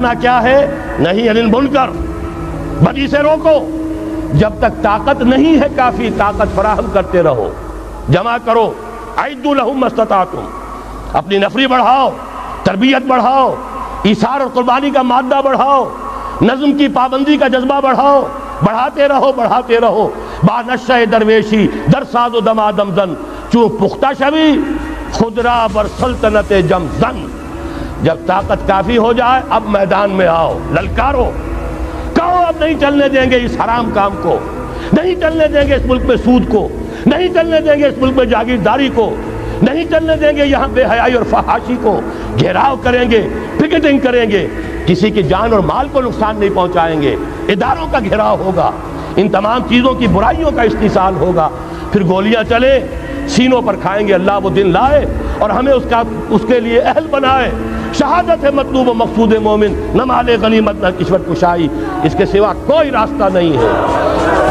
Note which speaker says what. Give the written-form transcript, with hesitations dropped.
Speaker 1: نہ کیا ہے نہیں عن المنکر، بدی سے روکو، جب تک طاقت نہیں ہے کافی طاقت فراہم کرتے رہو، جمع کرو، اعدوا لہم ما استطعتم، اپنی نفری بڑھاؤ، تربیت بڑھاؤ، ایثار اور قربانی کا مادہ بڑھاؤ، نظم کی پابندی کا جذبہ بڑھاؤ، بڑھاتے رہو بڑھاتے رہو۔ با نشہ درویشی در ساز و دمادم زن، چون پختہ شوی خدرا بر سلطنت جم زن۔ جب طاقت کافی ہو جائے اب میدان میں آؤ، للکارو، کہو اب نہیں چلنے دیں گے اس حرام کام کو، نہیں چلنے دیں گے اس ملک میں سود کو، نہیں چلنے دیں گے اس ملک میں جاگیرداری کو، نہیں چلنے دیں گے یہاں بے حیائی اور فحاشی کو، گھیراؤ کریں گے، پکٹنگ کریں گے، کسی کی جان اور مال کو نقصان نہیں پہنچائیں گے، اداروں کا گھیراؤ ہوگا، ان تمام چیزوں کی برائیوں کا استحصال ہوگا، پھر گولیاں چلے سینوں پر کھائیں گے۔ اللہ وہ دن لائے اور ہمیں اس کے لیے اہل بنائے۔ شہادت ہے مطلوب و مقصود مومن، نہ مال غنیمت نہ کشور کشائی، اس کے سوا کوئی راستہ نہیں ہے۔